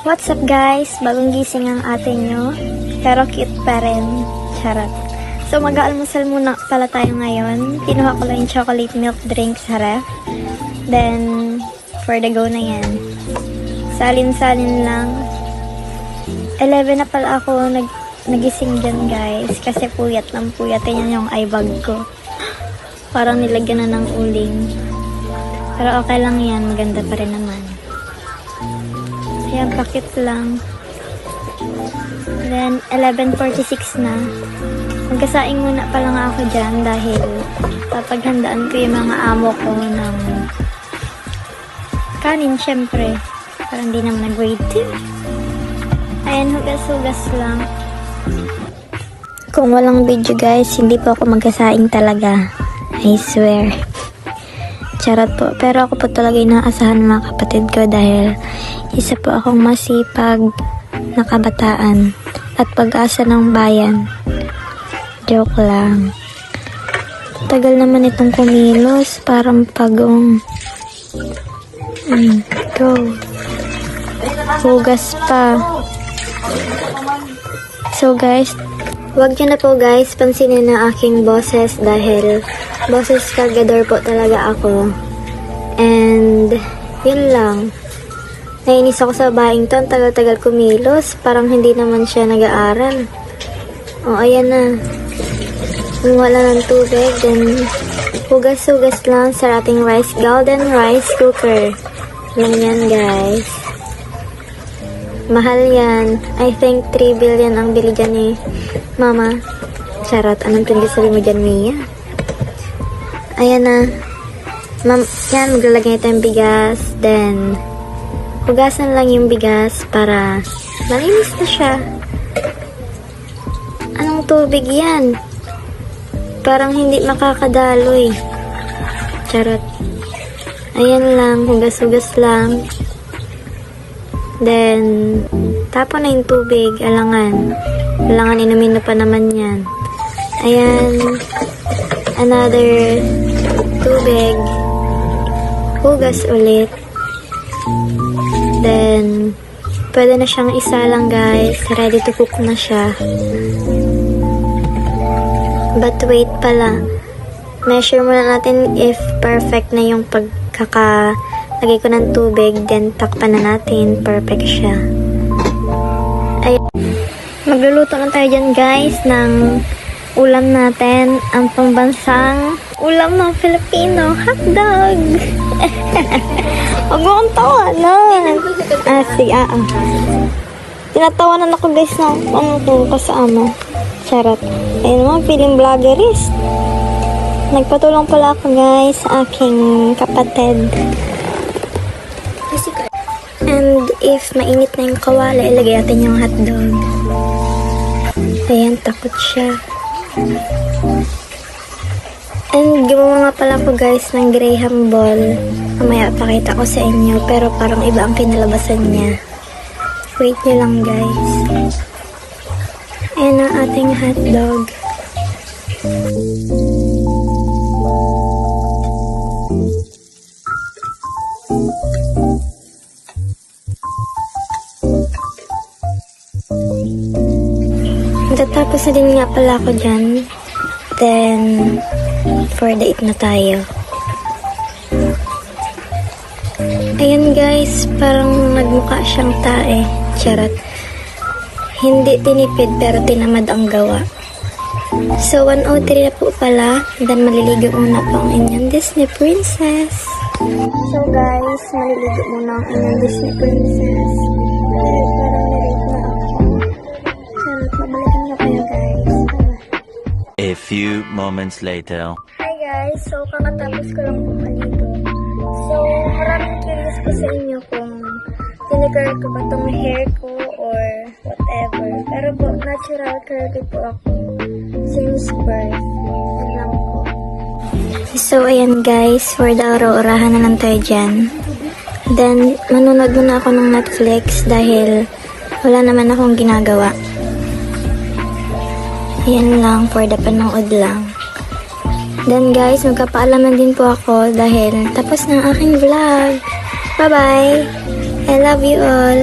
What's up guys? Bagong gising ang ate nyo, pero cute pa rin. Charot. So mag-aalmusal muna pala tayo ngayon. Kinuha ko lang yung chocolate milk drink sa ref. Then, for the go na yan. Salin-salin lang. 11 na pala ako nagising dyan guys. Kasi puyat ng puyat. Yan yung eye bag ko. Parang nilagyan na ng uling. Pero okay lang yan. Maganda pa rin naman. Ayan, pakit lang. Then, 11:46 na. Magkasaing muna pala nga ako dyan dahil papaghandaan ko yung mga amo ko ng kanin, syempre. Parang di naman nag-wait. Ayan, hugas-hugas lang. Kung walang video guys, hindi po ako magkasaing talaga. I swear. Charot po. Pero ako po talaga inaasahan ng mga kapatid ko dahil isa po akong masipag na kabataan at pag-asa ng bayan. Joke lang. Tagal naman itong kumilos. Parang pagong. Go. Hugas pa. So guys, wag nyo na po guys pansinin na aking boses dahil boses cargador po talaga ako. And yun lang. Nainis ako sa baing to. Ang tagal-tagal kumilos. Parang hindi naman siya nag-aaral. O, ayan na. Kung wala ng tubig, then hugas-hugas lang sa ating golden rice cooker. Lang yan, guys. Mahal yan. I think 3 billion ang bili dyan ni Mama. Charot. Anong pinagsasabi mo dyan, Mia? Ayan na. Yan, maglalagay ito yung bigas. Then, hugasan lang yung bigas para malinis na siya. Anong tubig yan? Parang hindi makakadaloy. Charot. Ayan lang, hugas-hugas lang. Then, tapon na yung tubig. Alangan. Alangan, inumin na pa naman yan. Ayan. Another tubig. Hugas ulit. Then, pwede na siyang isa lang guys. Ready to cook na siya. But wait pala. Measure muna natin if perfect na yung pagkakalagay ko ng tubig. Then, takpan na natin. Perfect siya. Ay, magluluto na tayo dyan guys ng ulam natin. Ang pambansang ulam ng Filipino. Hotdog! Huwag mo akong tawanan. Sige, tinatawanan ako guys na ano to kasama. Charot. Ayun mga feeling vloggerist. Nagpatulong pala ako guys sa aking kapatid. And if mainit na yung kawala, ilagay natin yung hotdog. Ayan, takot siya. And gumawa nga pala ko guys ng Graham ball. Mamaya pakita ko sa inyo. Pero parang iba ang kinalabasan niya. Wait nyo lang guys. Ayan ang ating hotdog. Tatapos na din nga pala ako dyan. Then, for the eat na tayo. Ayan guys, parang nagmukha siyang tae. Charot. Hindi tinipid pero tinamad ang gawa. So, 1:03 na po pala. Then, maliligo muna po ang inyong Disney princess. So guys, maliligo muna ang inyong Disney princess. Dahil parang nalate na ako. Charot, mabalikan na kayo guys. A few moments later. Hi guys, so kakatapos ko lang po maligo. So, maraming curious po sa inyo kung tinicurl ko ba itong hair ko or whatever. Pero po, natural curly po ako. Since birth. Yun lang po. So, ayan guys, for the araw-orahan na lang tayo dyan. Then, manunod muna ako ng Netflix dahil wala naman akong ginagawa. Ayan lang, for the panood lang. Then guys, magpapaalaman din po ako dahil tapos na ang aking vlog. Bye-bye! I love you all!